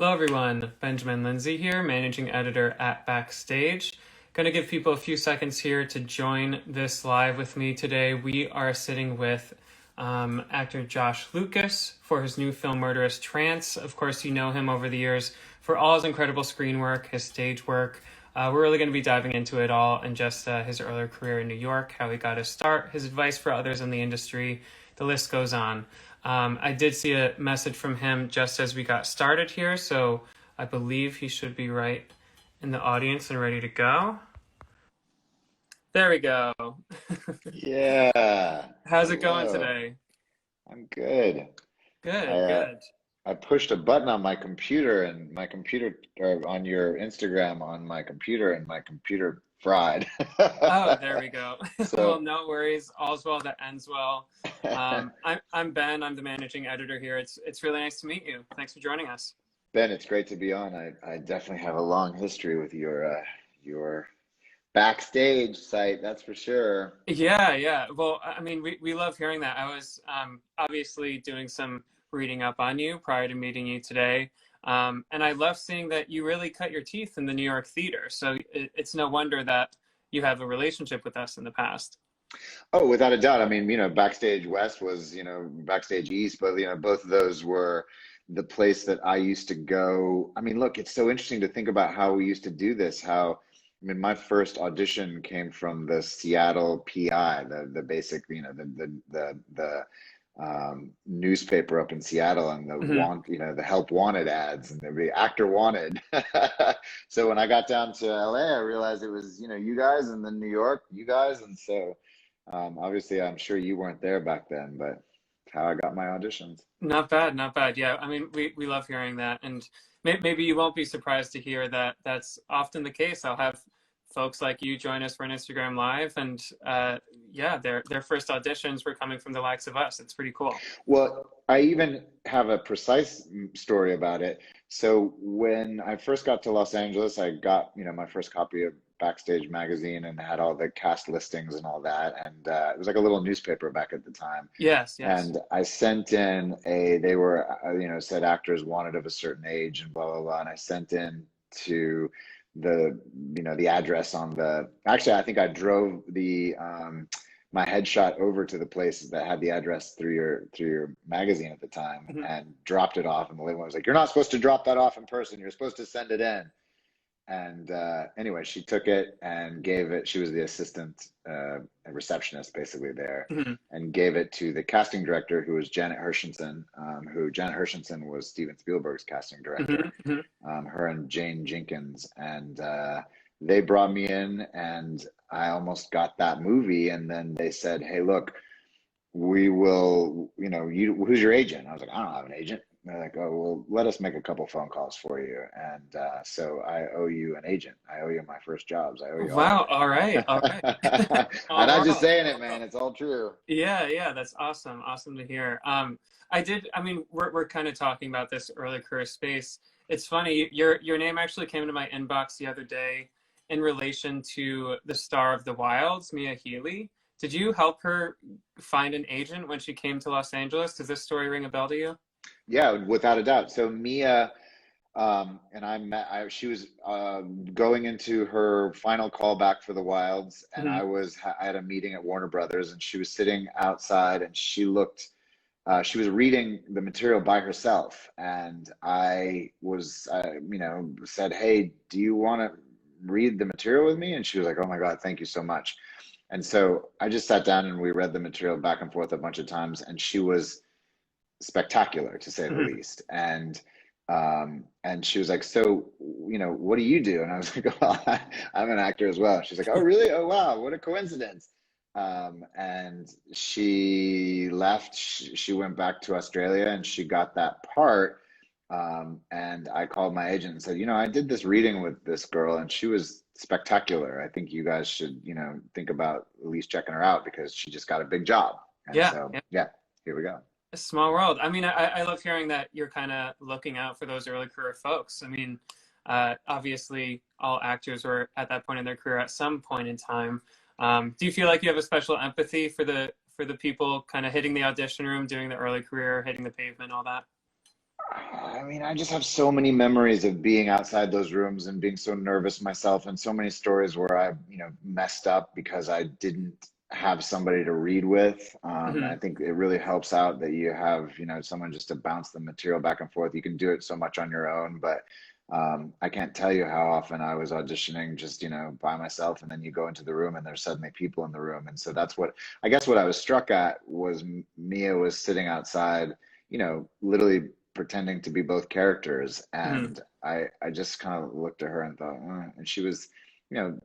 Hello everyone, Benjamin Lindsay here, managing editor at Backstage. Going to give people a few seconds here to join this live with me today. We are sitting with actor Josh Lucas for his new film Murderous Trance. Of course, you know him over the years for all his incredible screen work, his stage work. We're really going to be diving into it all and just his earlier career in New York, how he got his start, his advice for others in the industry. The list goes on. I did see a message from him just as we got started here, so I believe he should be right in the audience and ready to go. There we go. Yeah. How's it going Hello. today? I'm good. Good, I good. I pushed a button on my computer and my computer or on your Instagram on my computer and my computer fried. Oh, there we go. Well, So no worries. All's well that ends well. I'm Ben. I'm the managing editor here. It's really nice to meet you. Thanks for joining us. Ben, it's great to be on. I definitely have a long history with your backstage site, that's for sure. Yeah, yeah. Well, I mean, we love hearing that. I was obviously doing some reading up on you prior to meeting you today. And I love seeing that you really cut your teeth in the New York theater. So it's no wonder that you have a relationship with us in the past. Oh, without a doubt. I mean, Backstage West was, Backstage East, but both of those were the place that I used to go. I mean, look, it's so interesting to think about how we used to do this. I mean, my first audition came from the Seattle PI, the basic, the newspaper up in Seattle, and Hmm. the help wanted ads, and the actor wanted. So when I got down to LA, I realized it was, you guys, and then New York, you guys, and so. Obviously, I'm sure you weren't there back then, but it's how I got my auditions. Not bad, not bad. Yeah, I mean, we love hearing that, and maybe you won't be surprised to hear that that's often the case. I'll have folks like you join us for an Instagram Live, and yeah, their first auditions were coming from the likes of us. It's pretty cool. Well, I even have a precise story about it. So when I first got to Los Angeles, I got, my first copy of Backstage magazine and had all the cast listings and all that. And it was like a little newspaper back at the time. Yes, yes. And I sent in they were, said actors wanted of a certain age and blah, blah, blah. And I sent in to the address on actually, I think I drove my headshot over to the place that had the address through your magazine at the time Mhm. and dropped it off. And the lady was like, "You're not supposed to drop that off in person. You're supposed to send it in." And anyway, she took it and gave it. She was the assistant receptionist basically there, Mhm. and gave it to the casting director, who was Janet Hershenson, who Janet Hershenson was Steven Spielberg's casting director. Mhm. Mhm. Her and Jane Jenkins, and they brought me in, and I almost got that movie. And then they said, "Hey, look, we will, who's your agent?" I was like, "I don't have an agent." And they're like, "Oh, well, let us make a couple phone calls for you." And so I owe you an agent. I owe you my first jobs. I owe you all of Wow. All right. All right. it. I'm All not just right. saying it, man. It's all true. Yeah, yeah, that's awesome. Awesome to hear. I mean, we're kind of talking about this early career space. It's funny, your name actually came into my inbox the other day in relation to the star of The Wilds, Mia Healy. Did you help her find an agent when she came to Los Angeles? Does this story ring a bell to you? Yeah, without a doubt. So Mia, and she was going into her final callback for the Wilds, and Hmm. I had a meeting at Warner Brothers, and she was sitting outside, and she was reading the material by herself, and I was, said, "Hey, do you want to read the material with me?" And she was like, "Oh my God, thank you so much." And so I just sat down and we read the material back and forth a bunch of times, and she was spectacular, to say the Hmm. least. And she was like, "So, what do you do?" And I was like, "Well, I'm an actor as well." She's like, "Oh, really? Oh, wow, what a coincidence." And she left. She went back to Australia and she got that part. And I called my agent and said, "I did this reading with this girl and she was spectacular. I think you guys should, think about at least checking her out because she just got a big job." And Yeah, so, yeah. yeah, here we go. A small world. I mean, I love hearing that you're kind of looking out for those early career folks. I mean, obviously, all actors were at that point in their career at some point in time. Do you feel like you have a special empathy for the people kind of hitting the audition room, doing the early career, hitting the pavement, all that? I mean, I just have so many memories of being outside those rooms and being so nervous myself, and so many stories where I, messed up because I didn't have somebody to read with. I Hmm. think it really helps out that you have, someone just to bounce the material back and forth. You can do it so much on your own, but I can't tell you how often I was auditioning just, by myself, and then you go into the room and there's suddenly people in the room. And so that's what I guess what I was struck at was Mia was sitting outside, literally pretending to be both characters. Hmm. And I just kind of looked at her and thought, and she was, you know,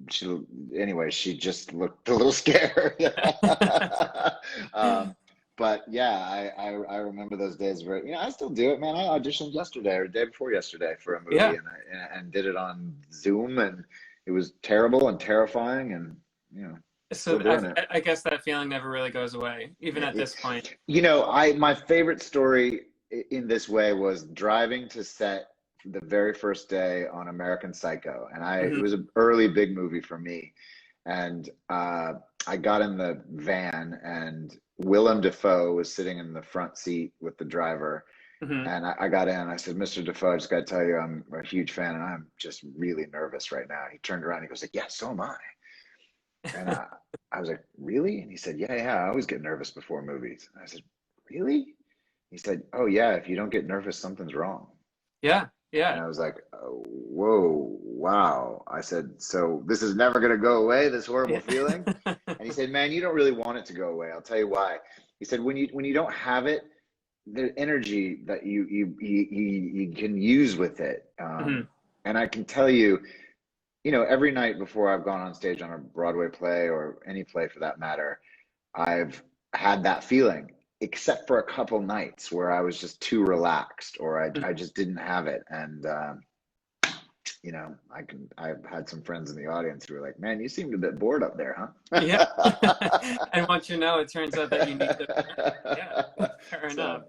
she, anyway, she just looked a little scared. um, but yeah, I remember those days where, I still do it, man. I auditioned yesterday or the day before yesterday for a movie, Yeah. and I did it on Zoom, and it was terrible and terrifying, and, still So doing it. I guess that feeling never really goes away, even at this point. My favorite story in this way was driving to set the very first day on American Psycho, and it Hmm. was an early big movie for me, and I got in the van, and Willem Dafoe was sitting in the front seat with the driver, Hmm. and I got in. And I said, "Mr. Dafoe, I just got to tell you, I'm a huge fan, and I'm just really nervous right now." He turned around, and he goes like, "Yeah, so am I." And I was like, "Really?" And he said, "Yeah, yeah, I always get nervous before movies." And I said, "Really?" He said, "Oh, yeah, if you don't get nervous, something's wrong." Yeah. And Yeah. I was like, oh, "Whoa, wow." I said, "So this is never going to go away, this horrible Yeah. feeling?" And he said, "Man, you don't really want it to go away. I'll tell you why." He said, "When you don't have it, the energy that you can use with it, Hmm. and I can tell you, every night before I've gone on stage on a Broadway play or any play for that matter, I've had that feeling, except for a couple nights where I was just too relaxed, or I just didn't have it." And I've had some friends in the audience who were like, "Man, you seemed a bit bored up there, Yeah. huh?" And once you know, it turns out that you need the vent. Yeah. Fair enough. So,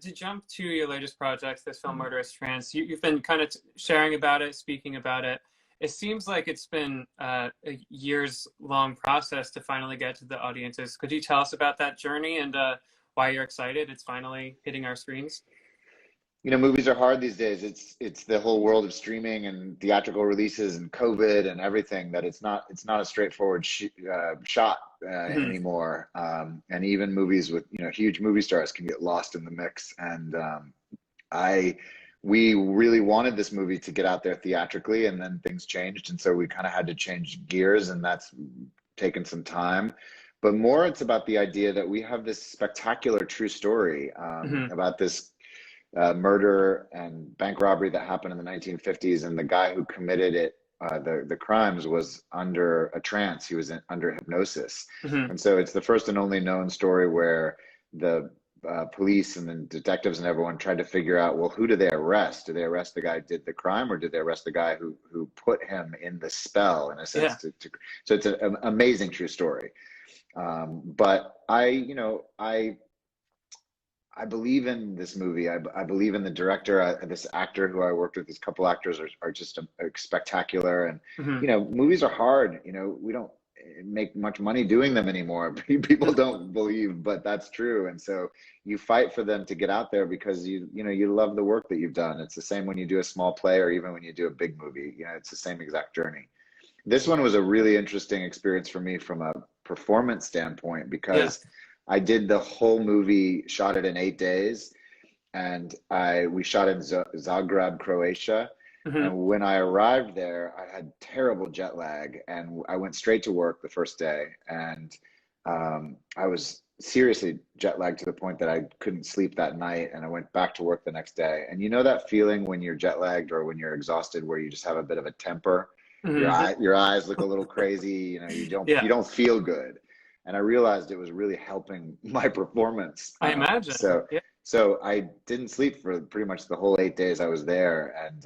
To jump to your latest project, this film, Murderous Trance, you've been kind of sharing about it, speaking about it. It seems like it's been a years long process to finally get to the audiences. Could you tell us about that journey and why you're excited it's finally hitting our screens? movies are hard these days. It's the whole world of streaming and theatrical releases and COVID and everything, that it's not a straightforward shot Hmm. anymore. And even movies with huge movie stars can get lost in the mix. And I we really wanted this movie to get out there theatrically, and then things changed, and so we kind of had to change gears, and that's taken some time. But more, it's about the idea that we have this spectacular true story Hmm. about this murder and bank robbery that happened in the 1950s, and the guy who committed it, the crimes, was under a trance. He was under hypnosis, Hmm. and so it's the first and only known story where the police and then detectives and everyone tried to figure out, well, who do they arrest? Do they arrest the guy who did the crime, or did they arrest the guy who put him in the spell, in a sense? Yeah. So it's an amazing true story. But I believe in this movie. I believe in the director. This actor who I worked with, these couple actors are just spectacular. And, Hmm. movies are hard. We don't make much money doing them anymore. People don't believe, but that's true. And so you fight for them to get out there because you love the work that you've done. It's the same when you do a small play or even when you do a big movie. It's the same exact journey. This one was a really interesting experience for me from a performance standpoint, Yeah. because I did the whole movie, shot it in 8 days, and we shot in Zagreb, Croatia. Hmm. And when I arrived there, I had terrible jet lag, and I went straight to work the first day, and I was seriously jet lagged to the point that I couldn't sleep that night, and I went back to work the next day. And you know that feeling when you're jet lagged or when you're exhausted, where you just have a bit of a temper, Hmm. your eyes look a little crazy, Yeah. you don't feel good. And I realized it was really helping my performance. I imagine. Yeah. So I didn't sleep for pretty much the whole 8 days I was there, and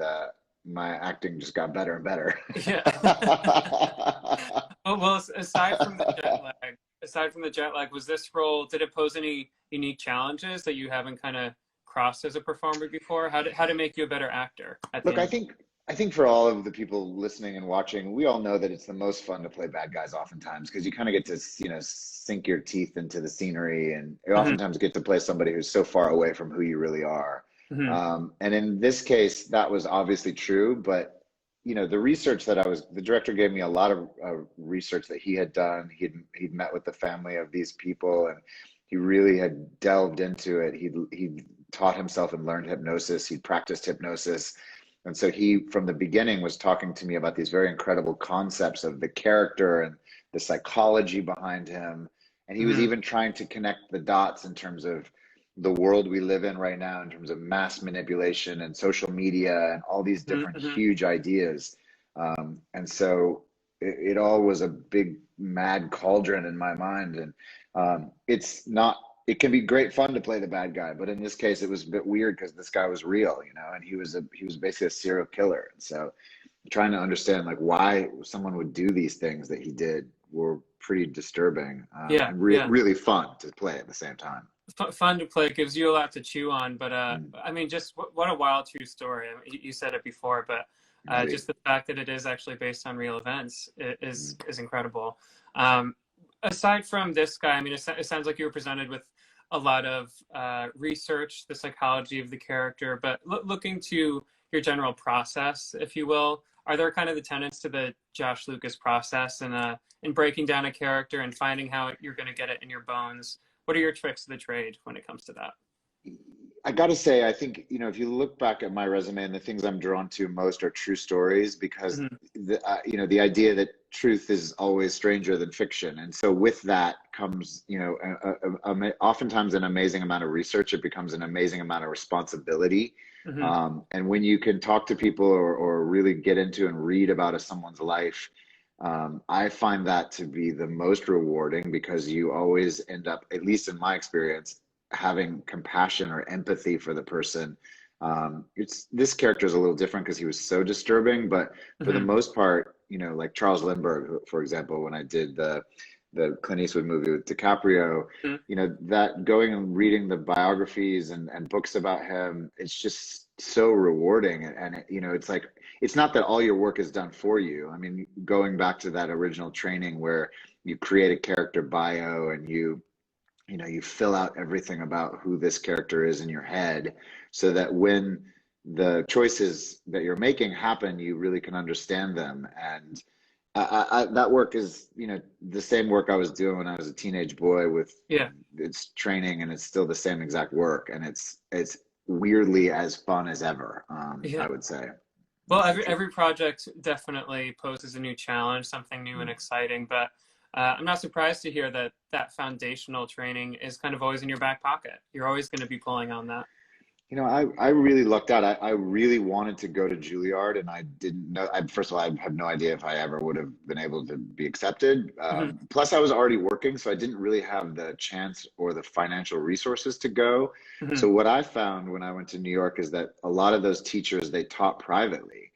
my acting just got better and better. Yeah. Oh, well, aside from the jet lag, was this role, did it pose any unique challenges that you haven't kind of crossed as a performer before? How to make you a better actor at the Look, end I of it? think I think for all of the people listening and watching, we all know that it's the most fun to play bad guys oftentimes because you kind of get to, sink your teeth into the scenery, and you Hmm. oftentimes get to play somebody who's so far away from who you really are. Hmm. And in this case, that was obviously true, but the research the director gave me a lot of research that he had done. He'd met with the family of these people, and he really had delved into it. He taught himself and learned hypnosis. He'd practiced hypnosis. And so he, from the beginning, was talking to me about these very incredible concepts of the character and the psychology behind him. And he was Hmm. even trying to connect the dots in terms of the world we live in right now, in terms of mass manipulation and social media and all these different Hmm. huge ideas. And so it all was a big, mad cauldron in my mind. And it's not it can be great fun to play the bad guy, but in this case, it was a bit weird because this guy was real, and he was basically a serial killer. And so, trying to understand like why someone would do these things that he did were pretty disturbing, Yeah, and yeah. really fun to play at the same time. Fun to play. It gives you a lot to chew on. But Mm, I mean, just what a wild true story. I mean, you said it before, but indeed. just the fact that it is actually based on real events Mm. is incredible. Um, Aside from this guy, I mean, it sounds like you were presented with a lot of research, the psychology of the character, but looking to your general process, if you will, are there kind of the tenets to the Josh Lucas process in breaking down a character and finding how you're going to get it in your bones? What are your tricks of the trade when it comes to that? I got to say, I think, if you look back at my resume, and the things I'm drawn to most are true stories, because Hmm. the idea that truth is always stranger than fiction. And so with that comes, oftentimes an amazing amount of research. It becomes an amazing amount of responsibility. Hmm. And when you can talk to people, or really get into and read about someone's life, I find that to be the most rewarding, because you always end up, at least in my experience, having compassion or empathy for the person. It's This character is a little different because he was so disturbing, but for the Hmm. most part, like Charles Lindbergh, for example, when I did the Clint Eastwood movie with DiCaprio, Hmm. that going and reading the biographies and books about him, it's just so rewarding. And it's like, it's not that all your work is done for you. I mean, going back to that original training where you create a character bio, and you fill out everything about who this character is in your head, so that when the choices that you're making happen, you really can understand them. And that work is, the same work I was doing when I was a teenage boy with Yeah. its training, and it's still the same exact work, and it's weirdly as fun as ever. Yeah. I would say Well, that's the truth. every project definitely poses a new challenge, something new and Mm. exciting. But I'm not surprised to hear that that foundational training is kind of always in your back pocket. You're always going to be pulling on that. I really lucked out. I really wanted to go to Juilliard, and I didn't know. First of all, I have no idea if I ever would have been able to be accepted. Hmm. Plus, I was already working, so I didn't really have the chance or the financial resources to go. Hmm. So what I found when I went to New York is that a lot of those teachers, they taught privately.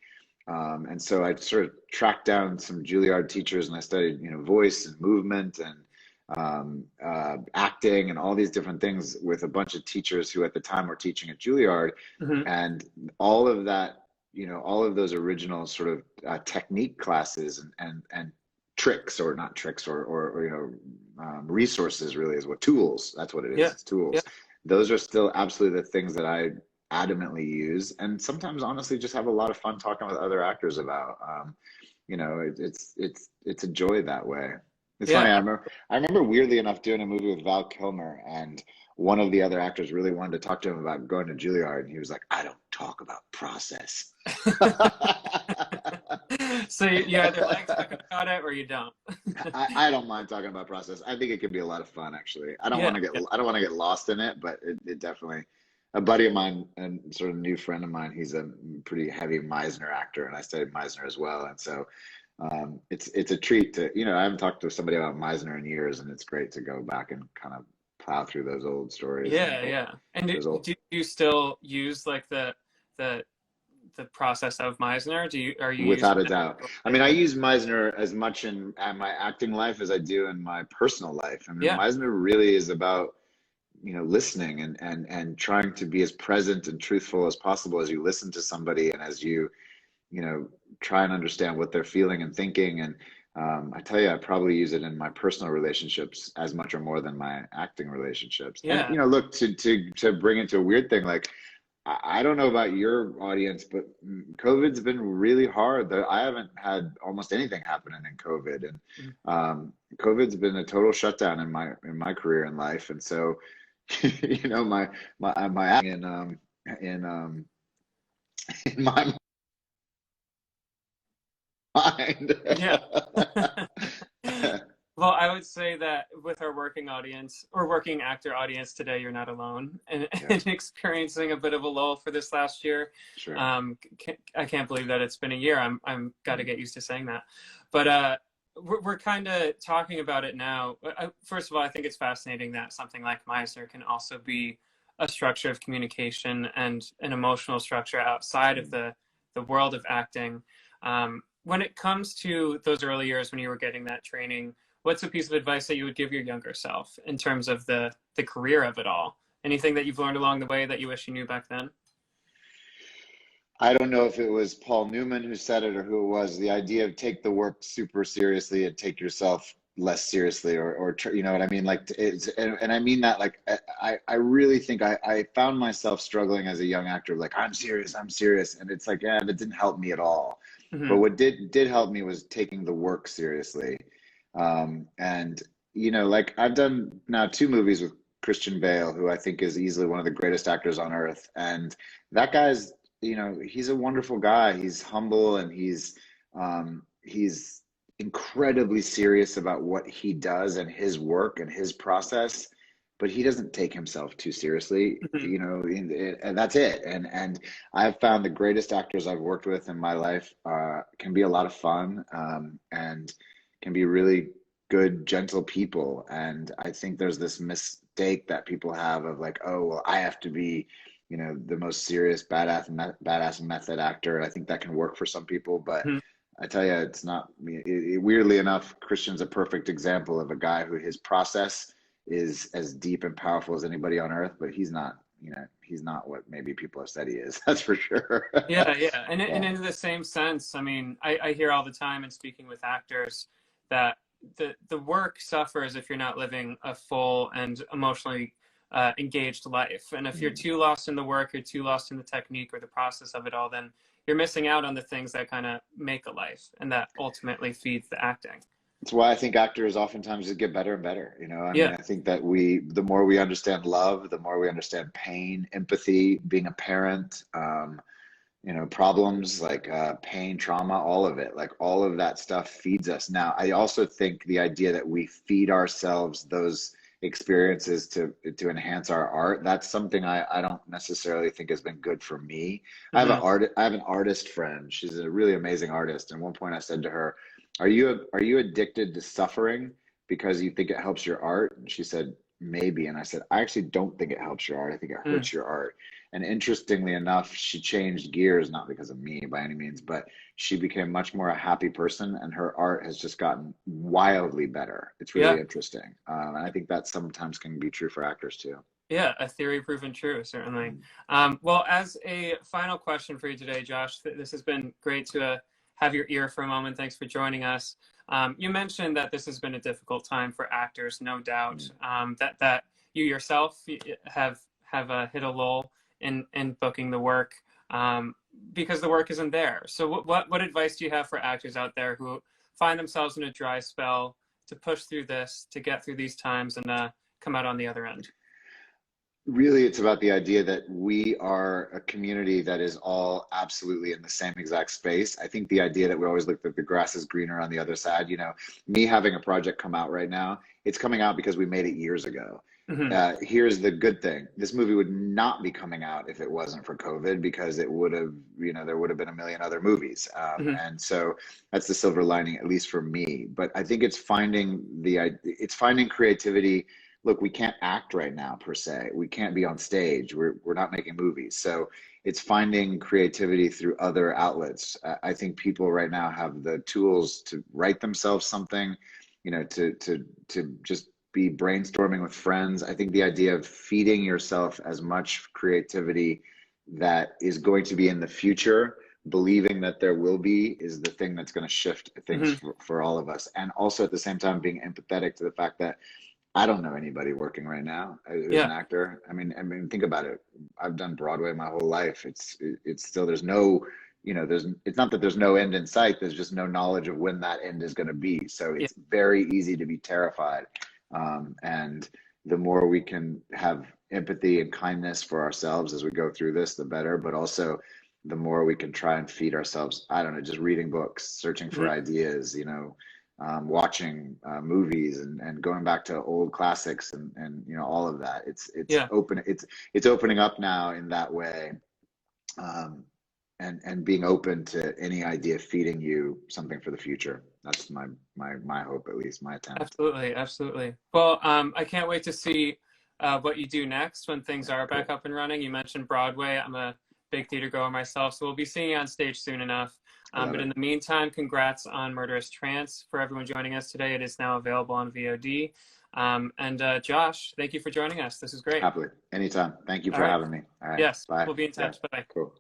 And so I sort of tracked down some Juilliard teachers, and I studied, voice and movement and acting and all these different things with a bunch of teachers who at the time were teaching at Juilliard. Hmm. And all of that, all of those original sort of technique classes and tricks, or not tricks, or resources, really is what tools, that's what it is, Yeah. it's Yeah. tools. Those are still absolutely the things that I adamantly use, and sometimes honestly just have a lot of fun talking with other actors about. It's a joy that way. It's funny. Yeah. I remember weirdly enough doing a movie with Val Kilmer, and one of the other actors really wanted to talk to him about going to Juilliard, and he was like, "I don't talk about process." So you either like talking about it or you don't. I don't mind talking about process. I think it can be a lot of fun, actually. Yeah. Yeah. I don't want to get lost in it, but it definitely. A buddy of mine and sort of new friend of mine, he's a pretty heavy Meisner actor, and I studied Meisner as well, and so it's a treat to, I haven't talked to somebody about Meisner in years, and it's great to go back and kind of plow through those old stories and Yeah. Yeah. And those old. do you still use like the the process of Meisner? Are you using Without a it doubt. I mean, I lately? use Meisner as much in my acting life as I do in my personal life. I mean, Yeah. Meisner really is about, listening and trying to be as present and truthful as possible as you listen to somebody, and as you try and understand what they're feeling and thinking. And I tell you, I probably use it in my personal relationships as much or more than my acting relationships. And Yeah. look, to bring it to a weird thing, like I don't know about your audience, but COVID's been really hard. I haven't had almost anything happening in COVID, and Mm. COVID's been a total shutdown in my career and life. And so, my in in my mind. Yeah. Well, I would say that with our working audience or working actor audience today, you're not alone in, Yeah, in experiencing a bit of a lull for this last year. sure. I can't believe that it's been a year. I'm got to get used to saying that. But we're kind of talking about it now. First of all, I think it's fascinating that something like Meisner can also be a structure of communication and an emotional structure outside of the world of acting. When it comes to those early years when you were getting that training, what's a piece of advice that you would give your younger self in terms of the career of it all? Anything that you've learned along the way that you wish you knew back then? I don't know if it was Paul Newman who said it or who it was, the idea of take the work super seriously and take yourself less seriously, or you know what I mean? Like and I mean that, like, I really think I found myself struggling as a young actor, like, I'm serious. And it's like, yeah, that didn't help me at all. But Mm-hmm. what did help me was taking the work seriously. And, like, I've done now 2 movies with Christian Bale, who I think is easily one of the greatest actors on earth. And that guy's, he's a wonderful guy. He's humble, and he's incredibly serious about what he does and his work and his process, but he doesn't take himself too seriously, Mm-hmm. and that's it. And I've found the greatest actors I've worked with in my life can be a lot of fun, and can be really good, gentle people. And I think there's this mistake that people have of, like, oh, well, I have to be, the most serious badass method actor. I think that can work for some people, but Mm-hmm. I tell you, it's not. Weirdly enough, Christian's a perfect example of a guy who his process is as deep and powerful as anybody on earth, but he's not. He's not what maybe people have said he is. That's for sure. Yeah, yeah. And Yeah. in the same sense, I mean, I hear all the time in speaking with actors that the work suffers if you're not living a full and emotionally engaged life. And if you're Mm. too lost in the work, you're too lost in the technique or the process of it all, then you're missing out on the things that kind of make a life and that ultimately feeds the acting. It's why I think actors oftentimes just get better and better. I mean, Yeah. I think that the more we understand love, the more we understand pain, empathy, being a parent, problems like pain, trauma, all of it, like all of that stuff feeds us. Now, I also think the idea that we feed ourselves those experiences to enhance our art, that's something I don't necessarily think has been good for me. Hmm. I have an artist friend. She's a really amazing artist. And at one point I said to her, are you addicted to suffering because you think it helps your art? And she said, maybe. And I said, I actually don't think it helps your art. I think it Mm. hurts your art. And interestingly enough, she changed gears, not because of me by any means, but she became much more a happy person, and her art has just gotten wildly better. It's really Yeah. interesting. And I think that sometimes can be true for actors too. Yeah, a theory proven true, certainly. Mm. Well, as a final question for you today, Josh, this has been great to have your ear for a moment. Thanks for joining us. You mentioned that this has been a difficult time for actors, no doubt. Mm. That you yourself have hit a lull in booking the work because the work isn't there. So, what advice do you have for actors out there who find themselves in a dry spell to push through this, to get through these times, and come out on the other end? Really, it's about the idea that we are a community that is all absolutely in the same exact space. I think the idea that we always look that the grass is greener on the other side, me having a project come out right now, it's coming out because we made it years ago. Hmm. Here's the good thing. This movie would not be coming out if it wasn't for COVID, because it would have, there would have been a million other movies. Hmm. And so that's the silver lining, at least for me. But I think it's finding creativity. Look, we can't act right now per se. We can't be on stage. We're not making movies. So it's finding creativity through other outlets. I think people right now have the tools to write themselves something, to just be brainstorming with friends. I think the idea of feeding yourself as much creativity that is going to be in the future believing that there will be is the thing that's going to shift things Hmm. for all of us. And also at the same time, being empathetic to the fact that I don't know anybody working right now who's an Yeah. actor. I mean, think about it. I've done Broadway my whole life. It's still, there's no, it's not that there's no end in sight. There's just no knowledge of when that end is going to be. So Yeah. it's very easy to be terrified. And the more we can have empathy and kindness for ourselves as we go through this, the better. But also, the more we can try and feed ourselves, I don't know, just reading books, searching for Hmm. ideas, watching movies and going back to old classics and all of that. It's Yeah. open. It's opening up now in that way, um, and being open to any idea feeding you something for the future. That's my hope, at least my attempt. Absolutely, absolutely. Well, I can't wait to see what you do next when things Yeah, are back cool. up and running. You mentioned Broadway. I'm a big theater goer myself, so we'll be seeing you on stage soon enough. I love But in it. the meantime, congrats on Murderous Trance. For everyone joining us today, it is now available on VOD. And Josh, thank you for joining us. This is great. Happily, anytime. Thank you All for right. having me. All right, Yes, bye. we'll be in Yeah, touch. Bye. cool.